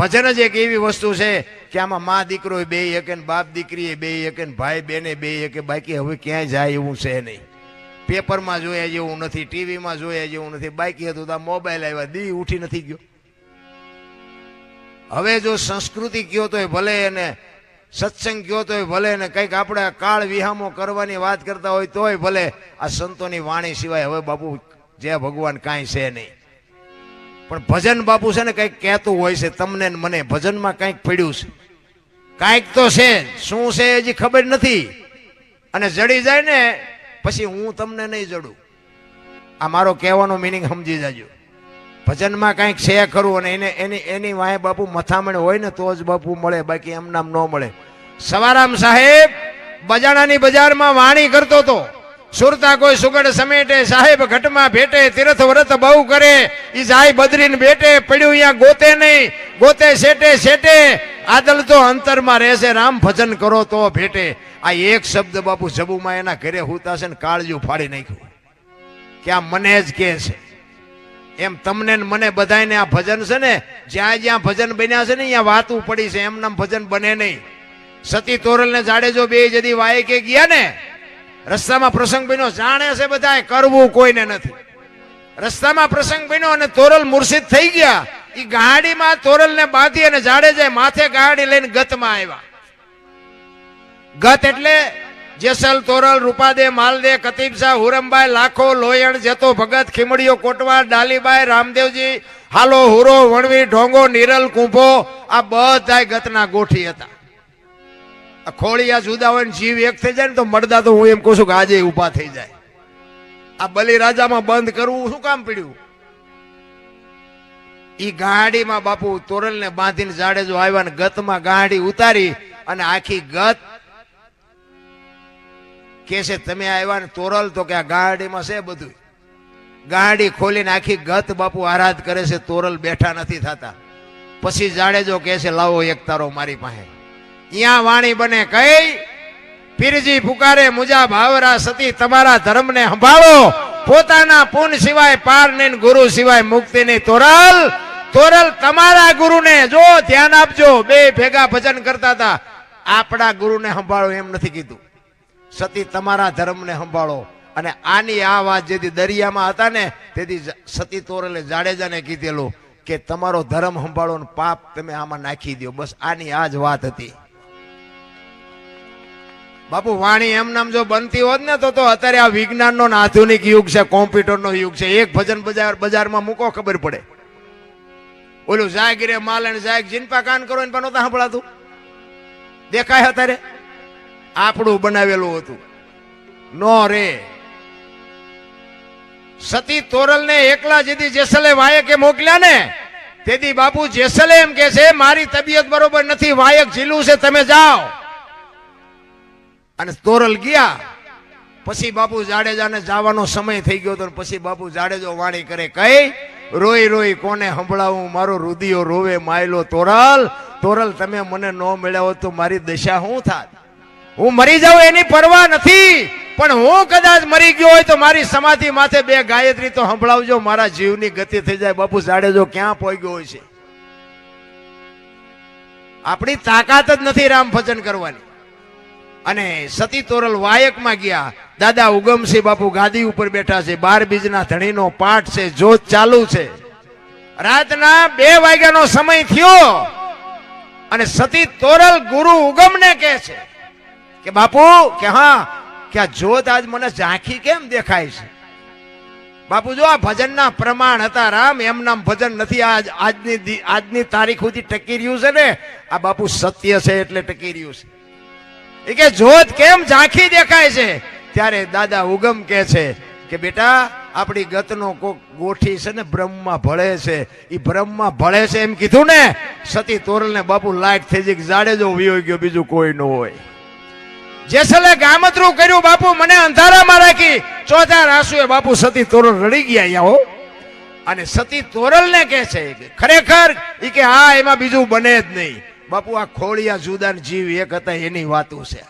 ભજન જ એક એવી વસ્તુ છે કે આમાં મા દીકરો બે એકે ને બાપ દીકરી બે એકે ને ભાઈ બેને બે એકે, બાકી હવે ક્યાંય જાય એવું છે નહીં. પેપરમાં જોયા જેવું નથી, ટીવીમાં જોયા જેવું નથી. બાકી હતું તો મોબાઈલ આવ્યા, દી ઉઠી નથી ગયો. હવે જો સંસ્કૃતિ કયો તોય ભલે, અને સત્સંગ કયો તોય ભલે, ને કંઈક આપણે કાળ વિહામો કરવાની વાત કરતા હોય તોય ભલે, આ સંતોની વાણી સિવાય હવે બાપુ જય ભગવાન કાંઈ છે નહીં. પણ ભજન બાપુ છે ને કંઈક કહેતું હોય છે તમને ને મને. ભજનમાં કંઈક પડ્યું છે, કાંઈક તો છે. શું છે હજી ખબર નથી, અને જડી જાય ને પછી હું તમને નહીં જડું. આ મારો કહેવાનો મિનિંગ સમજી જાજો. ભજનમાં કાંઈક છે ખરું, અને એની વાંહે બાપુ મથામણ હોય ને તો જ બાપુ મળે, બાકી એમ નામ ન મળે. સવારામ સાહેબ બજાણાની બજારમાં વાણી કરતો હતો. સુરતા કોઈ સુગડ સમેટે, સાહેબ ઘટમાં ભેટે, તીર્થ વ્રત બહુ કરે, ઈ જાય બદરીને બેટે, પડ્યું અહીંયા ગોતે નહીં, ગોતે શેટે શેટે, આદલ તો અંતરમાં રહેશે, રામ ભજન કરો તો ભેટે. આ એક શબ્દ બાપુ જબુમાં એના ઘરે હુતા છે ને કાળજું ફાડી નાખ્યું કે આ મને જ કે છે. એમ તમને ને મને બધાને આ ભજન છે ને, જ્યાં જ્યાં ભજન બન્યા છે ને અહીંયા વાતું પડી છે. એમ નામ ભજન બને નહીં. સતી તોરલ ને જાડેજો બે જદી વાય કે ગયા ને, રસ્તામાં પ્રસંગ બન્યો, જાણે છે બધા, કરવું કોઈને નથી. રસ્તામાં પ્રસંગ બન્યો અને તોરલ મુર્શિદ થઈ ગયા. એ ગાડીમાં તોરલ ને બાંધી અને જાડેજા માથે ગાડી લઈને ગતમાં આવ્યા. ગત એટલે જેસલ, તોરલ, રૂપાદે, માલદે, કતીબ શાહ, હુરમબાઈ, લાખો, લોયણ, જેતો ભગત, ખીમડીઓ, કોટવાર, ડાલીબાઈ, રામદેવજી, હાલો, હુરો, વણવી, ઢોંગો, નિરલ, કુંભો, આ બધા ગતના ગોઠી હતા. ખોળિયા જુદા હોય ને જીવ એક થઈ જાય ને તો મળદા તો હું એમ કહું છું કે આજે ઉભા થઈ જાય. આ બલિરાજામાં બંધ કરવું શું કામ પડ્યું? ઈ ગાડીમાં બાપુ તોરલ ને બાંધીને જાડેજો આવ્યા ને ગતમાં ગાડી ઉતારી, અને આખી ગત કે છે તમે આવ્યા ને તોરલ, તો કે આ ગાડીમાં છે બધું. ગાડી ખોલીને આખી ગત બાપુ આરાધ કરે છે, તોરલ બેઠા નથી થતા. પછી જાડેજો કે છે લાવો એક તારો મારી પાસે. અહીંયા વાણી બને કઈ, પીરજી પુકારે મુજા ભાવરા, સતી તમારા ધર્મને સંભાળો, પોતાના પુન સિવાય પાર નહીં, ગુરુ સિવાય મુક્તિ નહીં. તોરલ, તોરલ તમારા ગુરુને જો ધ્યાન આપજો. બે ભેગા ભજન કરતા હતા. આપણા ગુરુને સંભાળો એમ નથી કીધું, સતી તમારા ધર્મને સંભાળો. અને આની આ વાત જેથી દરિયામાં હતા ને તેથી સતી તોરલે જાડેજાને કીધેલું કે તમારો ધર્મ સંભાળો ને પાપ તમે આમાં નાખી દો. બસ આની આ જ વાત હતી. બાપુ વાણી એમ નામ જો બનતી હોત ને તો અત્યારે આ વિજ્ઞાનનો આધુનિક યુગ છે, કોમ્પ્યુટરનો યુગ છે. એક ભજન બજારમાં મૂકો ખબર પડે. ઓલું જાગીરે માલણ જાગ જીનપા કાન કરો ને પણ નહોતા સાંભળાતું, દેખાય અત્યારે. આપણું બનાવેલું હતું નો રે. સતી તોરલ ને એકલા જેથી જેસલે વાયક એ મોકલ્યા ને તેથી બાપુ જેસલે એમ કે છે મારી તબિયત બરોબર નથી, વાયક ઝીલું છે, તમે જાઓ. અને તોરલ ગયા. પછી બાપુ જાડેજાને જવાનો સમય થઈ ગયો હતો. પછી બાપુ જાડેજો વાણી કરે કઈ, રોઈ રોઈ કોને સંભળાવું, મારો રુધિયો રોવે માયલો. તોરલ, તોરલ તમે મને ન મળ્યા હોત તો મારી દશા શું થાત? હું મરી જાઉં એની પરવા નથી, પણ હું કદાચ મરી ગયો હોય તો મારી સમાધિ માથે બે ગાયત્રી તો સંભળાવજો, મારા જીવની ગતિ થઈ જાય. બાપુ જાડેજો ક્યાં પહોંચ્યો હોય છે? આપણી તાકાત જ નથી રામ ભજન કરવાની. અને સતી તોરલ વાયકમાં ગયા. દાદા ઉગમસિંહ બાપુ ગાદી ઉપર બેઠા છે. 12 બીજના ધણીનો પાઠ છે, જોત ચાલુ છે. રાતના 2 વાગ્યાનો સમય થયો અને સતી તોરલ ગુરુ ઉગમને કહે છે કે બાપુ કે હા કે આ જોત આજ મને ઝાંખી કેમ દેખાય છે? બાપુ જો આ ભજનના પ્રમાણ હતા રામ, એમ નામ ભજન નથી. આજની તારીખ સુધી ટકી રહ્યું છે ને, આ બાપુ સત્ય છે એટલે ટકી રહ્યું છે. એ કે જોત કેમ ઝાંખી દેખાય છે? ત્યારે દાદા ઉગમ કે છે કે બેટા આપણી ગતનો કોક ગોઠી છે ને બ્રહ્મમાં ભળે છે, એ બ્રહ્મમાં ભળે છે એમ કીધું ને. સતી તોરલ ને બાપુ લાઈટ થઈ ગઈ, જાડેજો વિયો ગયો, બીજું કોઈ ન હોય. જેસલે ગામતરું કર્યું બાપુ, મને અંધારામાં રાખી. ચોથા રાસુએ બાપુ સતી તોરલ રડી ગયા અહીંયા હો. અને સતી તોરલ ને કે છે ખરેખર એ કે હા એમાં બીજું બને જ નહીં. બાપુ આ ખોળિયા જુદાન જીવ એક હતા એની વાતો છે.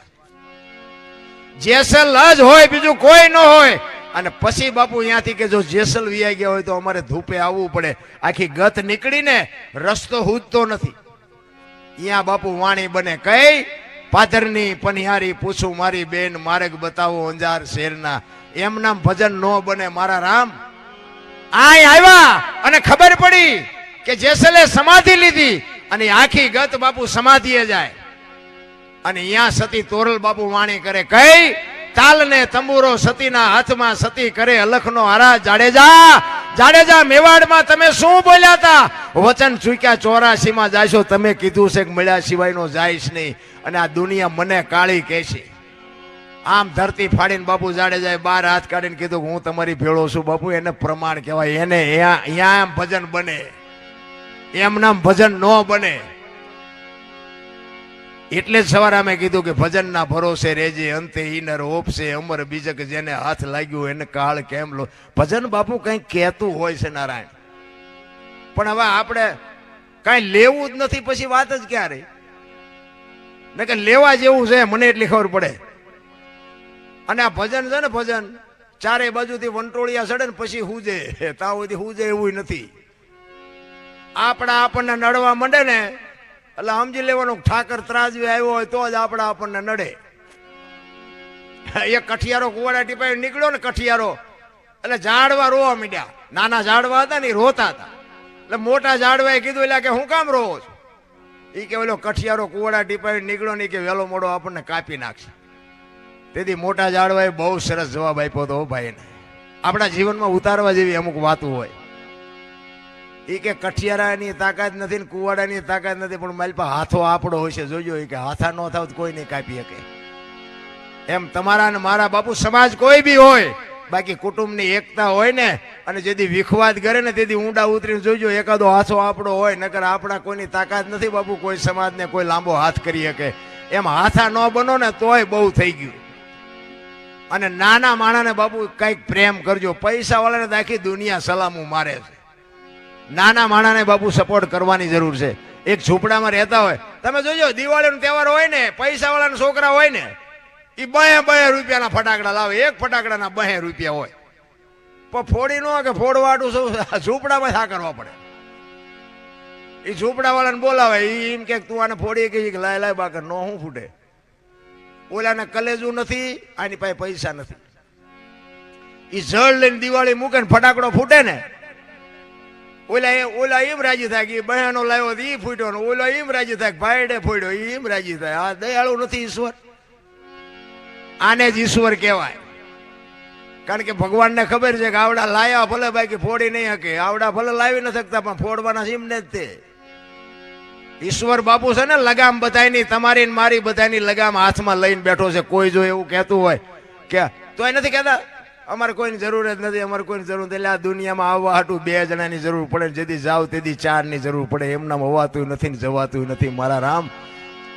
જેસલ જ હોય બીજું કોઈ ન હોય. અને પછી બાપુ અહીંયાથી કે જો જેસલ વિયા ગયા હોય તો અમારે ધૂપે આવવું પડે. આખી ગત નીકળીને રસ્તો હુજતો નથી. અહીંયા બાપુ વાણી બને કઈ પાદરની પનિહારી પૂછું મારી બેન માર્ગ બતાવો અંજાર શેરના. એમ નામ ભજન નો બને મારા રામ. આય આવ્યા અને ખબર પડી કે જેસલે સમાધિ લીધી અને આખી ગત બાપુ સમાધિએ જાય. અને અહીંયા સતી તોરલ બાપુ વાણી કરે કઈ તાલ ને તંબુરો સતીના હાથમાં સતી કરે અલખનો હારા. જાડેજા મેવાડમાં તમે શું બોલ્યા હતા? વચન ચૂક્યા 84 માં જાશો. તમે કીધું છે કે મળ્યા સિવાય નો જાઈશ નહીં. અને આ દુનિયા મને કાળી કહેશે. આમ ધરતી ફાડીને બાપુ જાડેજાએ 12 હાથ કાઢીને કીધું કે હું તમારી ભેળો છું. બાપુ એને પ્રમાણ કહેવાય. એને અહીંયા એમ ભજન બને, એમ નામ ભજન ન બને. એટલે જ સવારે અમે કીધું કે ભજનના ભરોસે રેજે અંતે ઈનર ઓપશે અમર બીજક જેને હાથ લાગ્યું એને કાળ કેમ લો. ભજન બાપુ કંઈક કહેતું હોય છે નારાયણ, પણ હવે આપણે કાંઈ લેવું જ નથી પછી વાત જ ક્યાં રહી? ને કે લેવા જેવું છે મને એટલી ખબર પડે. અને આ ભજન છે ને ભજન ચારે બાજુથી વંટોળિયા ચડે ને પછી હુજે, ત્યાં સુધી હુજે એવું નથી. આપણને નડવા માંડે ને એટલે સમજી લેવાનું ઠાકર ત્રાજવી આવ્યો હોય તો જ આપણને નડે. એક કઠિયારો કુવાડા ટીપાઈ નીકળ્યો ને કઠિયારો એટલે ઝાડવા રોવા માંડ્યા. નાના ઝાડવા હતા ને એ રોતા હતા. એટલે મોટા ઝાડવાએ કીધું એટલે કે હું કામ રોવો છું? એ કે ઓલો કઠિયારો કુવાડા ટીપાઈ નીકળ્યો ને કે વેલો મોડો આપણને કાપી નાખશે. તેથી મોટા ઝાડવાએ બહુ સરસ જવાબ આપ્યો હતો ભાઈને. આપણા જીવનમાં ઉતારવા જેવી અમુક વાતો હોય. એ કે કઠિયારાની તાકાત નથી ને કુવાડાની તાકાત નથી, પણ મારી પાસે હાથો આપણો હોય છે. જોજો એ કે હાથા ન થાવ તો કોઈ નહીં કાપી શકે. એમ તમારા ને મારા બાપુ સમાજ કોઈ બી હોય, બાકી કુટુંબની એકતા હોય ને, અને જેથી વિખવાદ કરે ને તેથી ઊંડા ઉતરીને જોજો એકાદો હાથો આપણો હોય. નકર આપણા કોઈની તાકાત નથી બાપુ કોઈ સમાજને કોઈ લાંબો હાથ કરી શકે. એમ હાથા ન બનો ને તોય બહુ થઈ ગયું. અને નાના માણાને બાપુ કઈક પ્રેમ કરજો. પૈસા વાળાને તો આખી દુનિયા સલામું મારે છે. નાના માણાને બાપુ સપોર્ટ કરવાની જરૂર છે. એક ઝૂંપડામાં રહેતા હોય તમે જોજો, દિવાળીનો તહેવાર હોય ને પૈસા વાળાના છોકરા હોય ને એ 2 રૂપિયાના ફટાકડા લાવે. એક ફટાકડાના 2 રૂપિયા હોય. પણ ફોડી ન કે ફોડવાડું ઝૂંપડામાં થા કરવા પડે. એ ઝૂંપડા વાળાને બોલાવે એમ કે તું આને ફોડી કે લાય બાકર નો શું ફૂટે. ઓલાને કલેજું નથી, આની પાસે પૈસા નથી. એ જળ લઈને દિવાળી મૂકે ને ફટાકડો ફૂટે ને ઓલા એમ રાજી થાય કે બહેનો લાવ્યો એ ફૂટ્યો ને ઓલો એમ રાજી થાય ભાઈડે ફોડ્યો એમ રાજી થાય. આ દયાળુ નથી ઈશ્વર. આને જ ઈશ્વર કહેવાય. કારણ કે ભગવાનને ખબર છે કે આવડા લાયા ભલે બાકી ફોડી નહીં શકે, આવડા ભલે લાવી ન શકતા પણ ફોડવાના સિમને જ તે. ઈશ્વર બાપુ છે ને લગામ બધાની, તમારી ને મારી બધાની લગામ હાથમાં લઈને બેઠો છે. કોઈ જો એવું કહેતું હોય કે તો એ નથી કહેતા અમારે કોઈની જરૂર જ નથી, અમારે કોઈની જરૂર નથી. એટલે આ દુનિયામાં આવવા હાટું 2 જણાની જરૂર પડે, જેથી જાવ તેથી 4ની જરૂર પડે. એમનામ હોવાતું નથી ને જવાતું નથી મારા રામ.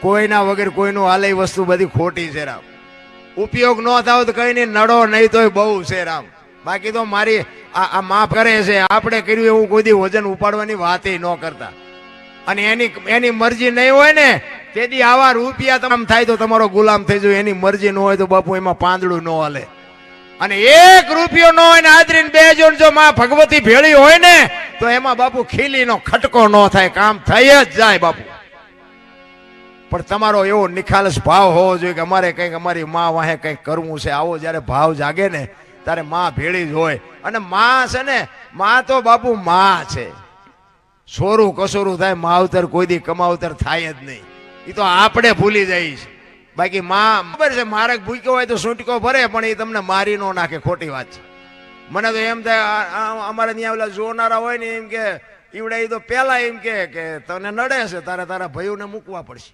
કોઈના વગર કોઈનું હાલે વસ્તુ બધી ખોટી છે રામ. ઉપયોગ ન થાવ તો કઈ નહીં, નડો નહીં તોય બહુ છે રામ. બાકી તો મારી આ માફ કરે છે. આપણે કર્યું એવું કોઈ દી વજન ઉપાડવાની વાત ન કરતા. અને એની મરજી નહીં હોય ને તેથી આવા રૂપિયા તમામ થાય તો તમારો ગુલામ થઈ જાય. એની મરજી ન હોય તો બાપુ એમાં પાંદડું ન હાલે. અને 1 રૂપિયો ન હોય ને આદરીને 2 જણ જો માં ભગવતી ભેળી હોય ને તો એમાં બાપુ ખીલીનો ખટકો ન થાય, કામ થઈ જ જાય બાપુ. પણ તમારો એવો નિખાલસ ભાવ હોવો જોઈએ કે અમારે કંઈક અમારી માં વાહે કંઈક કરવું છે. આવો જયારે ભાવ જાગે ને ત્યારે માં ભેળી જ હોય. અને માં છે ને, માં તો બાપુ માં છે. સોરું કસોરું થાય માવતર કોઈ દી કમાવતર થાય જ નહીં. એ તો આપણે ભૂલી જઈશ. બાકી માં ખબર છે મારક ભૂક્યો હોય તો સૂંટકો ભરે, પણ એ તમને મારી નો નાખે. ખોટી વાત છે. મને તો એમ થાય અમારે ત્યાં ઓલા જોનારા હોય ને એમ કે ઈવડે એ તો પેલા એમ કે તને નડે છે તારા ભાઈઓને મૂકવા પડશે.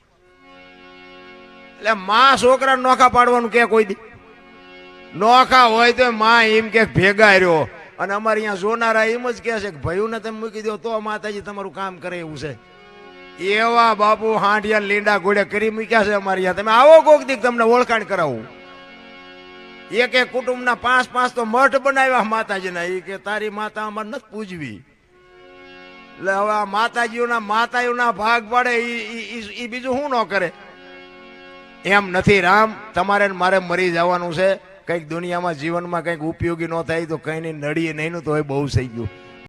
એટલે માં છોકરા નોખા પાડવાનું કે કોઈ દી નોખા હોય તો માં એમ કે ભેગા રહ્યો. અને અમારે અહીંયા જોનારા એમ જ કહે છે કે ભાઈઓને તમે મૂકી દો તો માતાજી તમારું કામ કરે એવું છે. એવા બાપુ હાંડિયા લીંડા ઘોડે કરી મૂક્યા છે અમારે અહીંયા. તમે આવો કોક દીક તમને ઓળખાણ કરાવું. એક કુટુંબના 5 તો મઠ બનાવ્યા માતાજીના. એ કે તારી માતા અમારે નથી પૂજવી. એટલે હવે આ માતાજીઓના ભાગ પાડે એ બીજું શું ન કરે. એમ નથી રામ. તમારે મારે મરી જવાનું છે. કંઈક દુનિયામાં જીવનમાં કંઈક ઉપયોગી ન થાય તો કંઈ નહીં, નડીએ નહીં તો હવે બહુ થઈ ગયું.